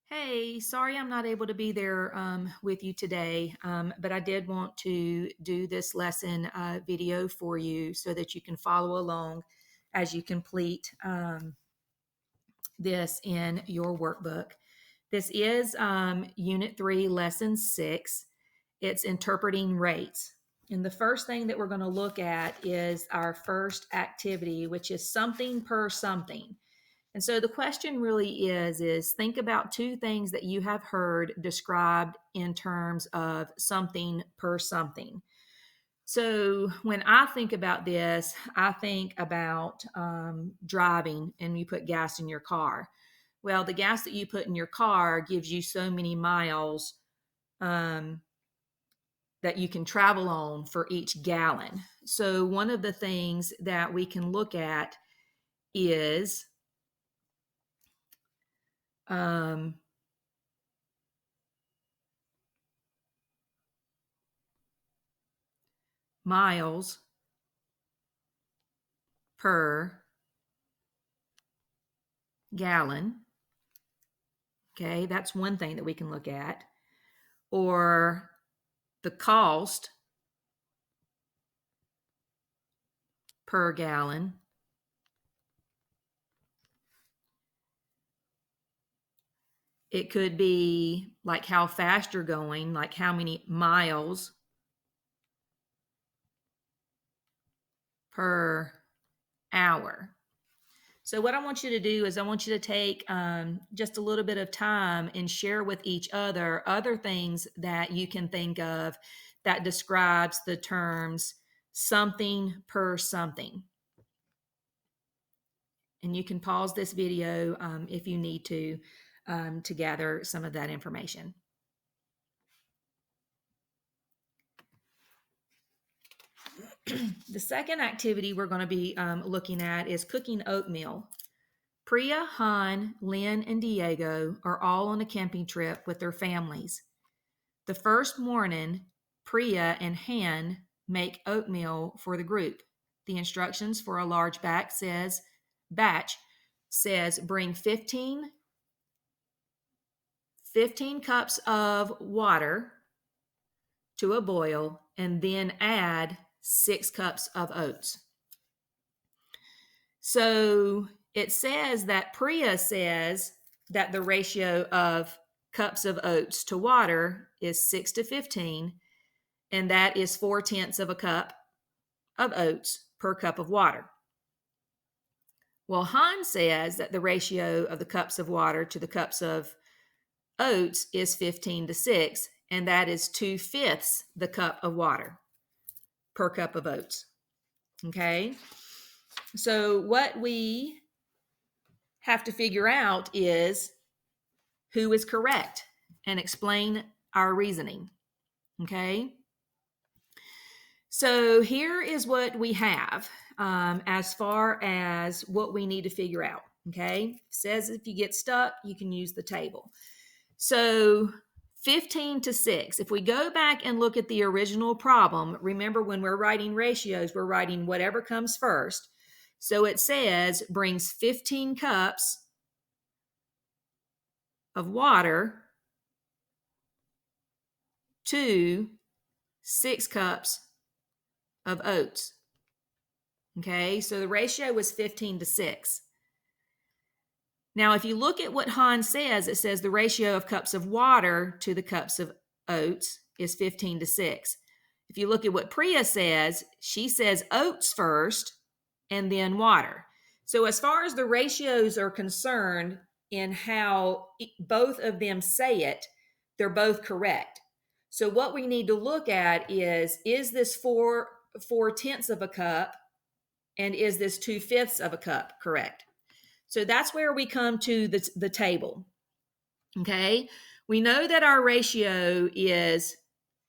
Hey, sorry I'm not able to be there with you today, but I did want to do this lesson video for you so that you can follow along as you complete this in your workbook. This is Unit 3, Lesson 6. It's interpreting rates. And the first thing that we're going to look at is our first activity, which is something per something. And so the question really is think about two things that you have heard described in terms of something per something. So when I think about this, I think about driving and you put gas in your car. Well, the gas that you put in your car gives you so many miles um, that you can travel on for each gallon. So one of the things that we can look at is um, miles per gallon. Okay, that's one thing that we can look at. Or the cost per gallon. It could be like how fast you're going, like how many miles per hour. So, what I want you to do is, I want you to take just a little bit of time and share with each other things that you can think of that describes the terms something per something. And you can pause this video if you need to gather some of that information. The second activity we're going to be looking at is cooking oatmeal. Priya, Han, Lynn, and Diego are all on a camping trip with their families. The first morning, Priya and Han make oatmeal for the group. The instructions for a large batch says bring 15 cups of water to a boil and then add 6 cups of oats. So it says that Priya says that the ratio of cups of oats to water is 6 to 15, and that is 4/10 of a cup of oats per cup of water. Well, Han says that the ratio of the cups of water to the cups of oats is 15 to 6, and that is 2/5 the cup of water per cup of oats. Okay. So what we have to figure out is who is correct and explain our reasoning. Okay. So here is what we have as far as what we need to figure out. Okay. It says if you get stuck, you can use the table. So 15 to 6. If we go back and look at the original problem, remember when we're writing ratios, we're writing whatever comes first. So it says brings 15 cups of water to 6 cups of oats. Okay, so the ratio was 15 to 6. Now, if you look at what Han says, it says the ratio of cups of water to the cups of oats is 15 to 6. If you look at what Priya says, she says oats first and then water. So, as far as the ratios are concerned, in how both of them say it, they're both correct. So, what we need to look at is this 4/10 of a cup and is this 2/5 of a cup correct? So that's where we come to the table. Okay. We know that our ratio is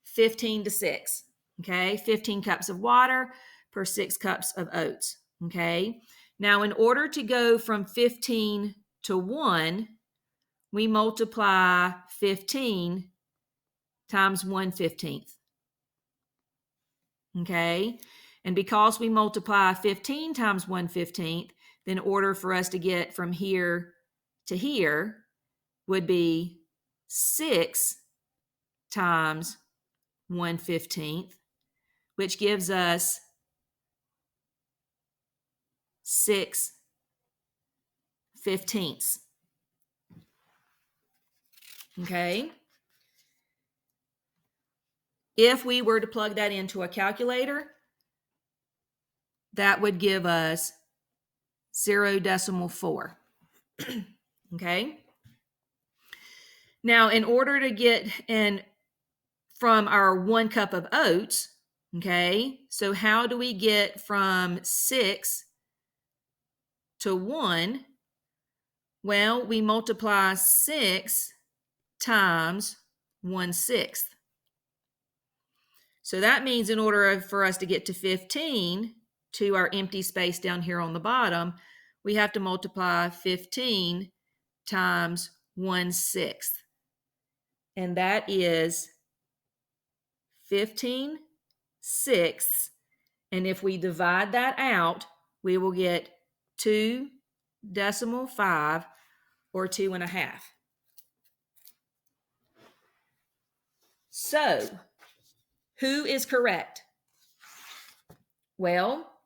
15 to 6. Okay. 15 cups of water per 6 cups of oats. Okay. Now, in order to go from 15 to 1, we multiply 15 times 1/15. Okay. And because we multiply 15 times 1/15, in order for us to get from here to here, would be 6 times 1/15, which gives us 6/15. Okay. If we were to plug that into a calculator, that would give us 0.4. Okay. Now, in order to get in from our 1 cup of oats, okay, so how do we get from 6 to 1? Well, we multiply 6 times 1/6. So that means in order for us to get to 15, to our empty space down here on the bottom, we have to multiply 15 times 1/6. And that is 15/6. And if we divide that out, we will get 2.5 or 2.5. So, who is correct? Well,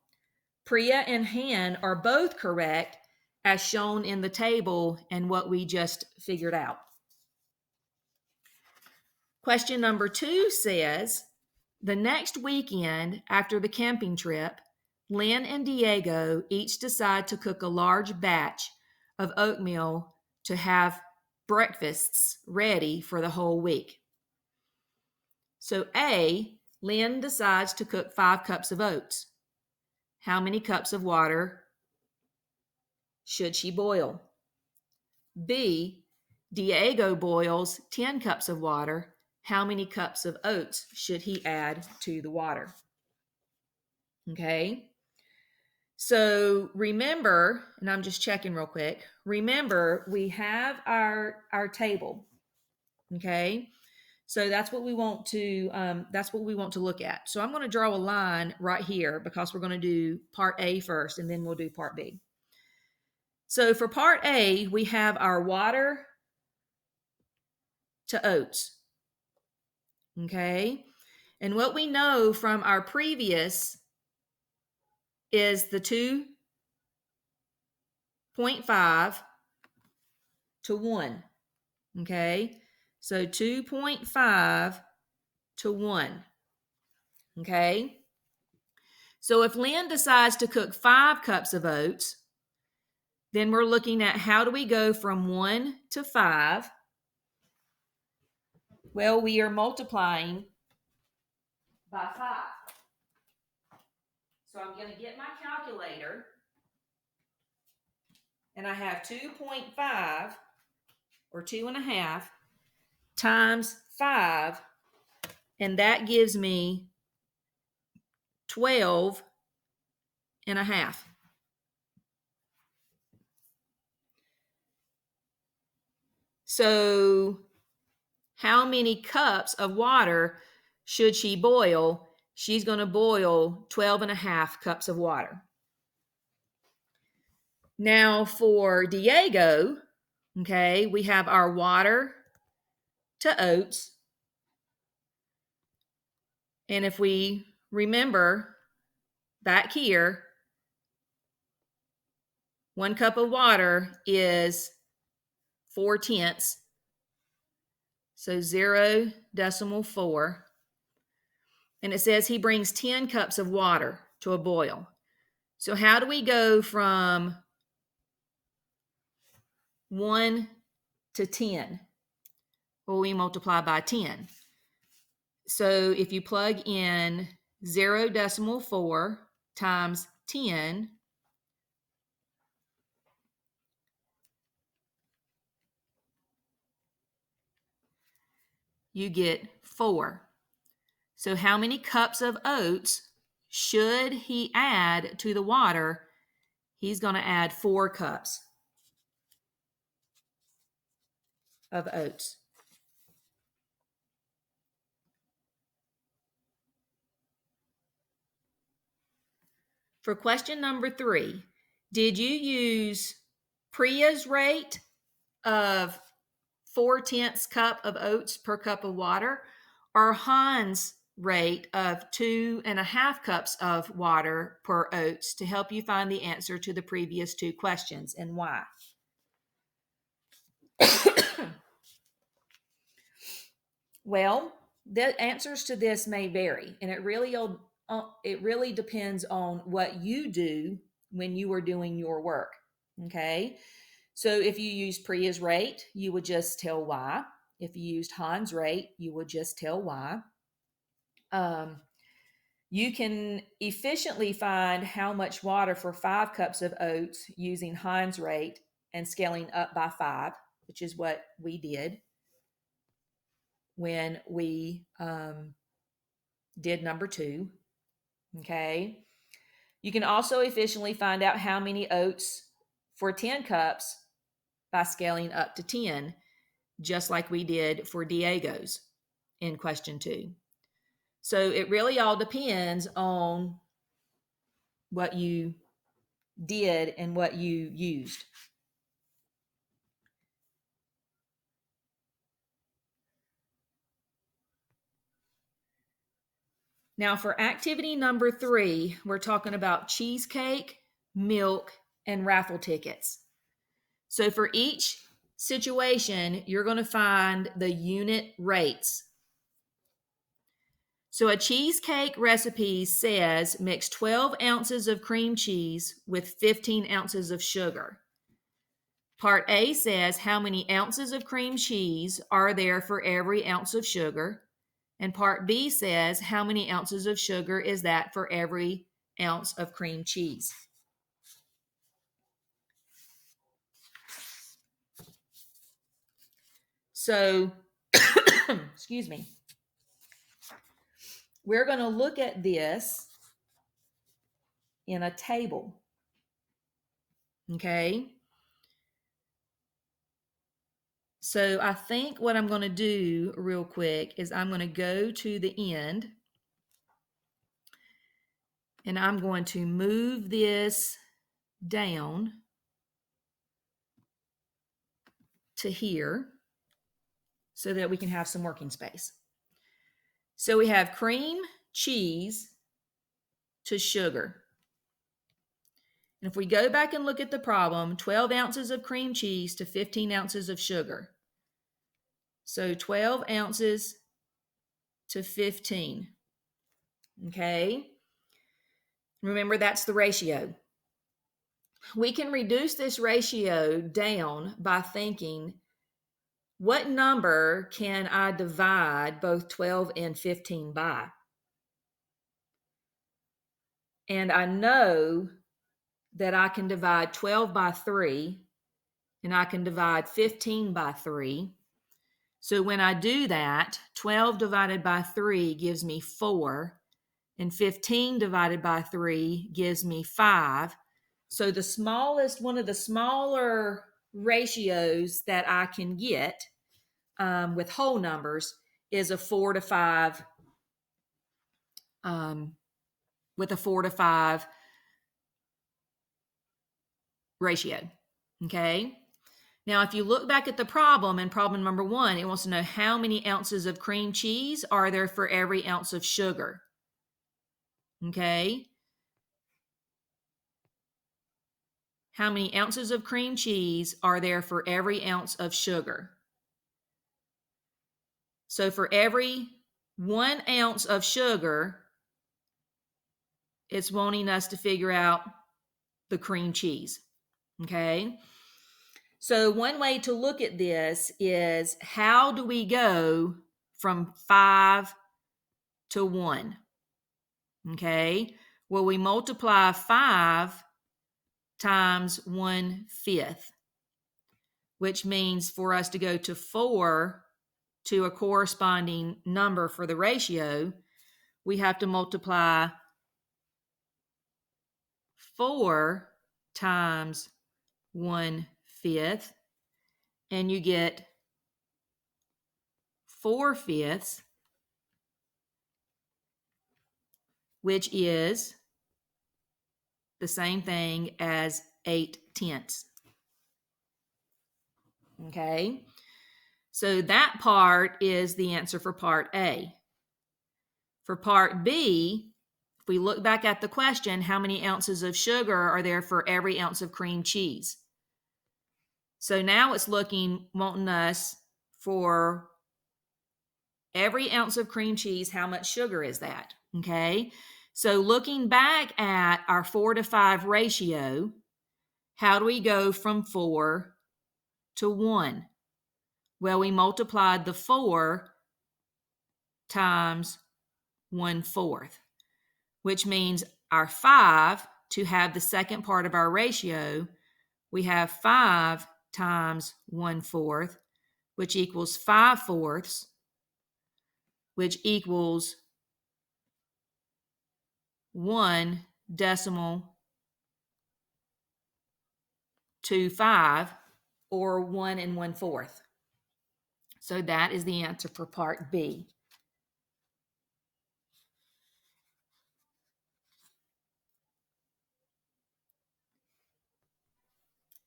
Priya and Han are both correct as shown in the table and what we just figured out. Question number 2 says, the next weekend after the camping trip, Lynn and Diego each decide to cook a large batch of oatmeal to have breakfasts ready for the whole week. So A, Lynn decides to cook 5 cups of oats. How many cups of water should she boil? B, Diego boils 10 cups of water. How many cups of oats should he add to the water? Okay. So remember, and I'm just checking real quick. Remember, we have our table. Okay. So that's what we want to look at. So I'm going to draw a line right here because we're going to do part A first, and then we'll do part B. So for part A, we have our water to oats. Okay. And what we know from our previous is the 2.5 to 1. Okay. So 2.5 to 1. Okay. So if Lynn decides to cook 5 cups of oats, then we're looking at how do we go from 1 to 5? Well, we are multiplying by 5. So I'm going to get my calculator, and I have 2.5 or 2.5 times 5, and that gives me 12.5. So how many cups of water should she boil? She's going to boil 12.5 cups of water. Now for Diego, okay, we have our water to oats. And if we remember back here, 1 cup of water is 4/10. So 0.4. And it says he brings 10 cups of water to a boil. So how do we go from 1 to 10? Well, we multiply by 10. So if you plug in 0.4 times 10, you get 4. So how many cups of oats should he add to the water? He's going to add 4 cups of oats. For question number 3, did you use Priya's rate of 4/10 cup of oats per cup of water, or Hans' rate of 2.5 cups of water per oats to help you find the answer to the previous two questions, and why? Well, the answers to this may vary, and it really depends on what you do when you are doing your work. Okay, so if you use Priya's rate, you would just tell Y. If you used Hans' rate, you would just tell Y. You can efficiently find how much water for 5 cups of oats using Hans' rate and scaling up by 5, which is what we did when we did number 2. Okay. You can also efficiently find out how many oats for 10 cups by scaling up to 10, just like we did for Diego's in question 2. So it really all depends on what you did and what you used. Now for activity number 3, we're talking about cheesecake, milk, and raffle tickets. So for each situation, you're going to find the unit rates. So a cheesecake recipe says mix 12 ounces of cream cheese with 15 ounces of sugar. Part A says how many ounces of cream cheese are there for every ounce of sugar. And part B says how many ounces of sugar is that for every ounce of cream cheese. So, excuse me. We're going to look at this in a table. Okay. So I think what I'm going to do real quick is I'm going to go to the end and I'm going to move this down to here so that we can have some working space. So we have cream, cheese to sugar. And if we go back and look at the problem, 12 ounces of cream cheese to 15 ounces of sugar. So 12 ounces to 15. Okay. Remember, that's the ratio. We can reduce this ratio down by thinking, what number can I divide both 12 and 15 by? And I know that I can divide 12 by 3 and I can divide 15 by 3. So when I do that, 12 divided by 3 gives me 4, and 15 divided by 3 gives me 5. So the smallest, one of the smaller ratios that I can get with whole numbers is a 4 to 5, with a 4 to 5 ratio. Okay. Now, if you look back at the problem in problem number 1, it wants to know how many ounces of cream cheese are there for every ounce of sugar. Okay. How many ounces of cream cheese are there for every ounce of sugar? So for every 1 ounce of sugar, it's wanting us to figure out the cream cheese. Okay. So one way to look at this is, how do we go from 5 to 1? Okay. Well, we multiply 5 times 1/5, which means for us to go to 4 to a corresponding number for the ratio, we have to multiply 4 times 1/5, and you get 4/5, which is the same thing as 8/10. Okay. So that part is the answer for part A. For part B, if we look back at the question, how many ounces of sugar are there for every ounce of cream cheese? So now it's wanting us for every ounce of cream cheese, how much sugar is that? Okay. So looking back at our 4-to-5 ratio, how do we go from 4 to 1? Well, we multiplied the 4 times 1/4, which means our 5, to have the second part of our ratio, we have 5 times 1/4, which equals 5/4, which equals 1.25, or 1 1/4. So that is the answer for part B.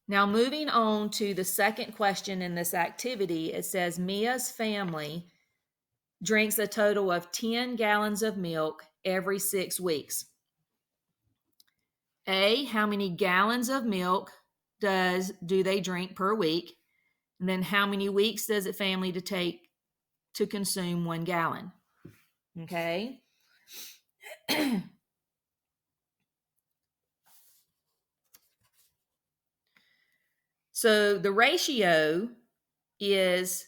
Now, moving on to the second question in this activity, it says Mia's family drinks a total of 10 gallons of milk every 6 weeks. A, how many gallons of milk do they drink per week? And then how many weeks does it family to take to consume 1 gallon? Okay. So the ratio is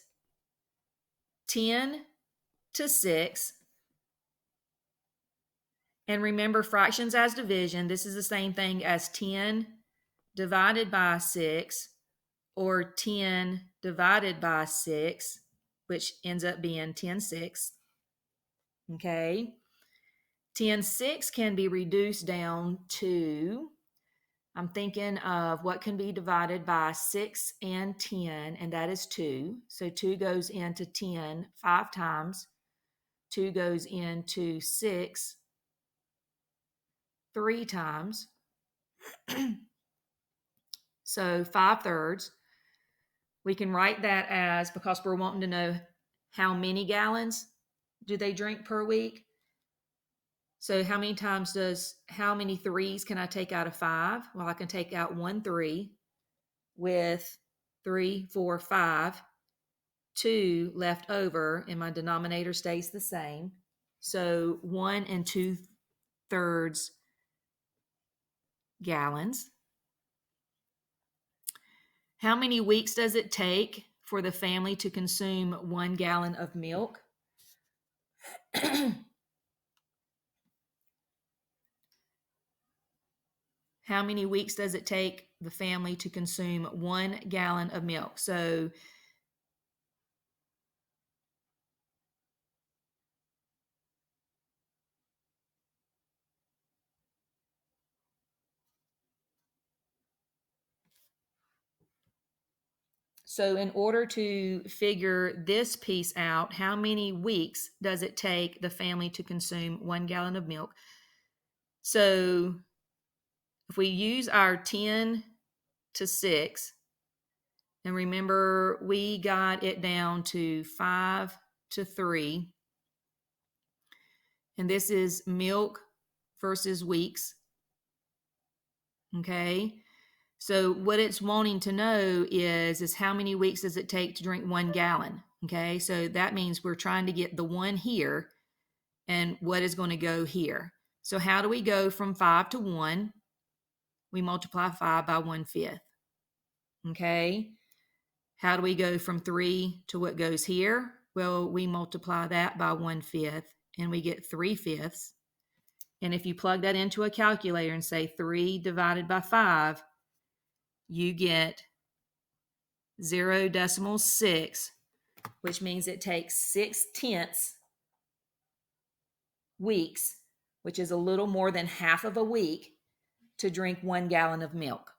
10 to 6. And remember, fractions as division, this is the same thing as 10 divided by 6, or 10 divided by 6, which ends up being 10/6. Okay. 10/6 can be reduced down to, I'm thinking of what can be divided by 6 and 10, and that is 2. So 2 goes into 10 5 times. 2 goes into 6 3 times. So 5/3. We can write that as, because we're wanting to know how many gallons do they drink per week. So how many 3s can I take out of 5? Well, I can take out 1 3 with 3, 4, 5, 2 left over, and my denominator stays the same. So 1 2/3 gallons. How many weeks does it take for the family to consume 1 gallon of milk? How many weeks does it take the family to consume 1 gallon of milk? So in order to figure this piece out, how many weeks does it take the family to consume 1 gallon of milk? So if we use our 10 to 6, and remember we got it down to 5 to 3, and this is milk versus weeks. Okay. So what it's wanting to know is how many weeks does it take to drink 1 gallon? Okay, so that means we're trying to get the 1 here and what is going to go here. So how do we go from 5 to 1? We multiply 5 by 1/5. Okay, how do we go from 3 to what goes here? Well, we multiply that by 1/5 and we get 3/5. And if you plug that into a calculator and say 3 divided by 5, you get 0.6, which means it takes 6/10 weeks, which is a little more than half of a week, to drink 1 gallon of milk.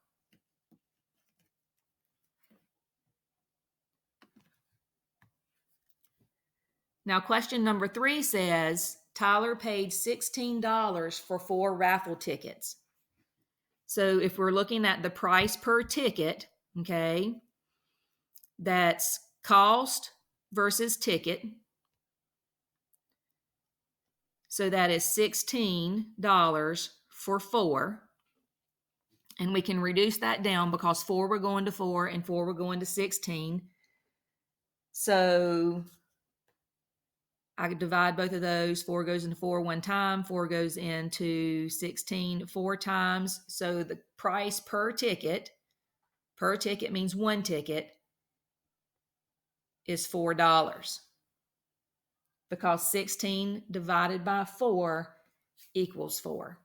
Now, question number 3 says, Tyler paid $16 for 4 raffle tickets. So if we're looking at the price per ticket, okay, that's cost versus ticket. So that is $16 for 4. And we can reduce that down because 4 we're going to 4 and 4 we're going to 16. So I could divide both of those. 4 goes into 4 one time. 4 goes into 16 4 times. So the price per ticket means one ticket, is $4. Because 16 divided by 4 equals 4.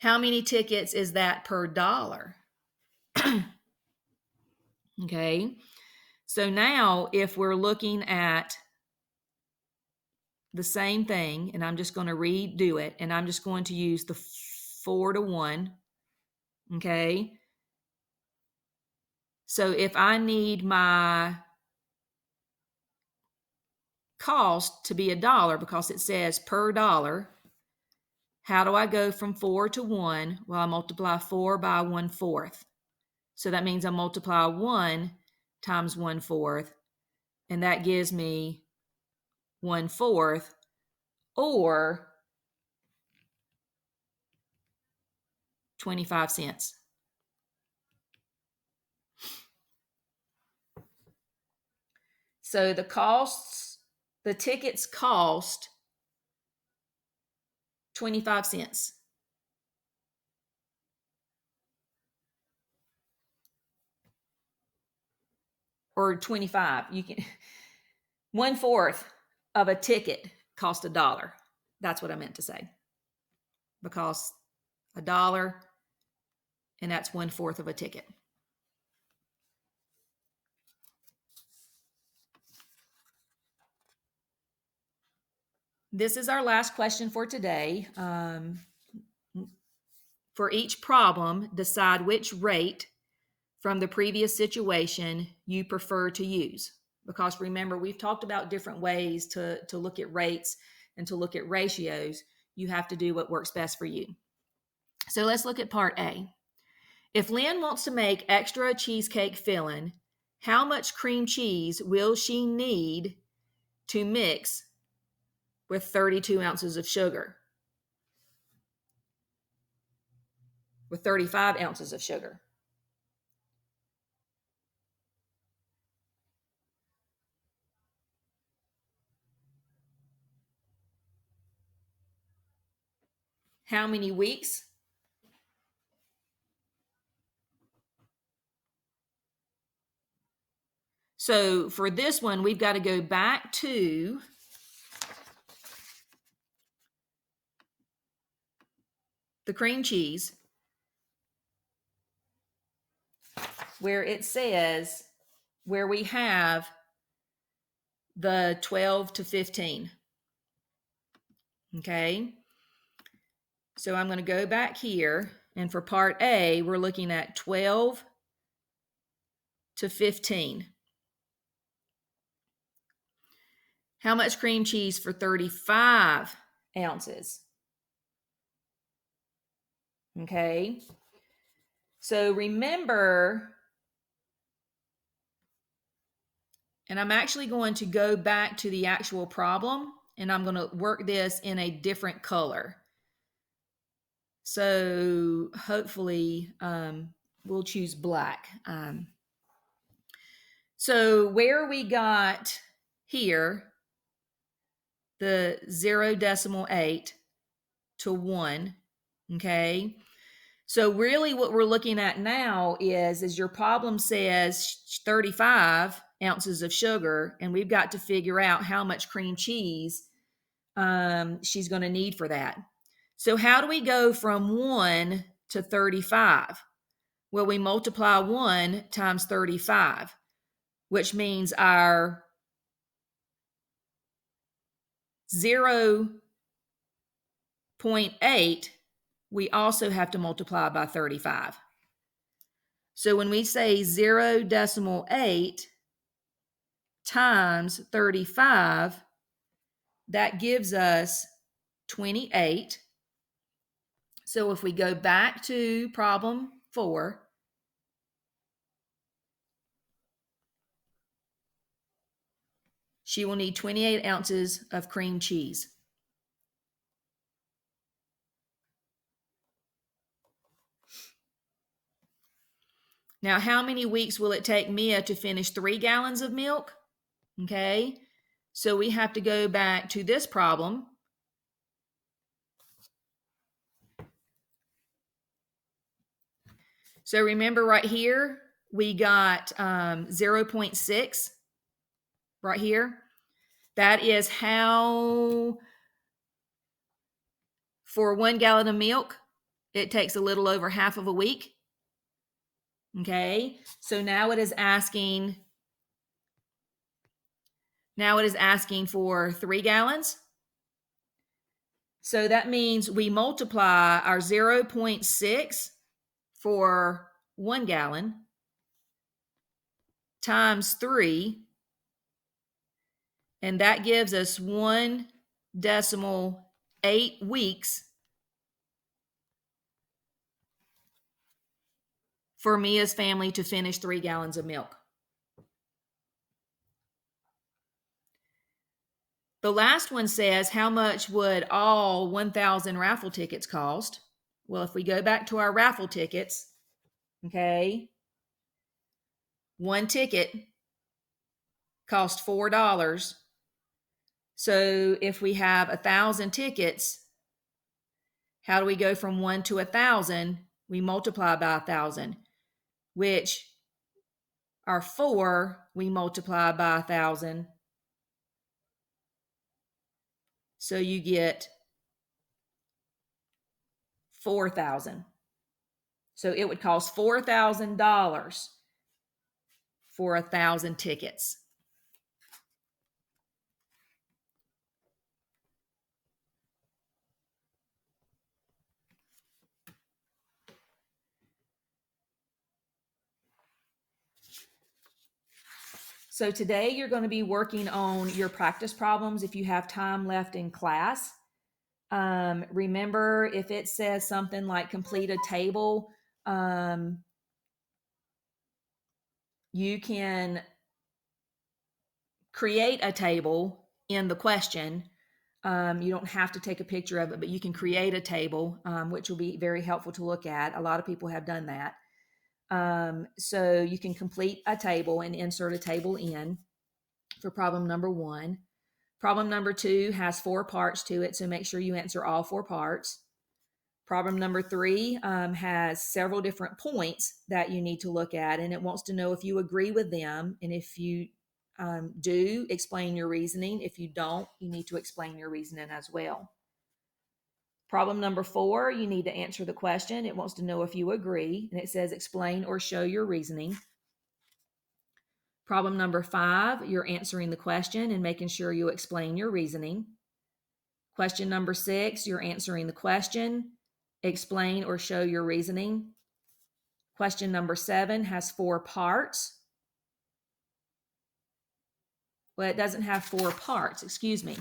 How many tickets is that per dollar? Okay. So now if we're looking at the same thing, and I'm just going to redo it, and I'm just going to use the 4 to 1. Okay. So if I need my cost to be $1 because it says per dollar, how do I go from 4 to 1? Well, I multiply 4 by 1/4. So that means I multiply 1 times 1/4, and that gives me 1/4, or 25 cents. So the tickets cost 25 cents. Or 25. You can 1/4 of a ticket cost $1. That's what I meant to say. Because $1, and that's 1/4 of a ticket. This is our last question for today. For each problem, decide which rate from the previous situation you prefer to use. Because remember, we've talked about different ways to look at rates and to look at ratios. You have to do what works best for you. So let's look at part A. If Lynn wants to make extra cheesecake filling, how much cream cheese will she need to mix with 32 ounces of sugar? With 35 ounces of sugar? How many weeks? So for this one, we've got to go back to the cream cheese, where it says, where we have the 12 to 15. Okay. So I'm going to go back here, and for part A, we're looking at 12 to 15. How much cream cheese for 35 ounces? Okay. So remember, and I'm actually going to go back to the actual problem, and I'm going to work this in a different color. So hopefully we'll choose black. So where we got here, the 0.8 to 1, okay? So really what we're looking at now is your problem says 35 ounces of sugar, and we've got to figure out how much cream cheese she's going to need for that. So how do we go from 1 to 35? Well, we multiply 1 times 35, which means our 0.8, we also have to multiply by 35. So when we say 0.8 times 35, that gives us 28. So if we go back to problem 4, she will need 28 ounces of cream cheese. Now, how many weeks will it take Mia to finish 3 gallons of milk? Okay, so we have to go back to this problem. So remember right here, we got 0.6 right here. That is how, for 1 gallon of milk, it takes a little over half of a week. Okay, so now it is asking for 3 gallons. So that means we multiply our 0.6 for 1 gallon times 3, and that gives us 1.8 weeks for Mia's family to finish 3 gallons of milk. The last one says, how much would all 1,000 raffle tickets cost? Well, if we go back to our raffle tickets, okay, one ticket cost $4. So if we have 1,000 tickets, how do we go from 1 to 1,000? We multiply by 1,000, which our 4, we multiply by 1,000. So you get 4,000. So it would cost $4,000 for 1,000 tickets. So today you're going to be working on your practice problems if you have time left in class. Remember, if it says something like complete a table, you can create a table in the question. You don't have to take a picture of it, but you can create a table, which will be very helpful to look at. A lot of people have done that. So you can complete a table and insert a table in for problem number 1. Problem number 2 has 4 parts to it, so make sure you answer all 4 parts. Problem number 3 has several different points that you need to look at, and it wants to know if you agree with them, and if you do, explain your reasoning. If you don't, you need to explain your reasoning as well. Problem number 4, you need to answer the question. It wants to know if you agree, and it says explain or show your reasoning. Problem number 5, you're answering the question and making sure you explain your reasoning. Question number 6, you're answering the question, explain or show your reasoning. Question number 7 has 4 parts. Well, it doesn't have 4 parts, excuse me.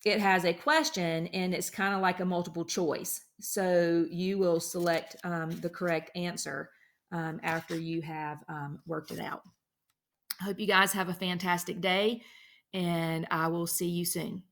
It has a question, and it's kind of like a multiple choice. So you will select the correct answer after you have worked it out. I hope you guys have a fantastic day, and I will see you soon.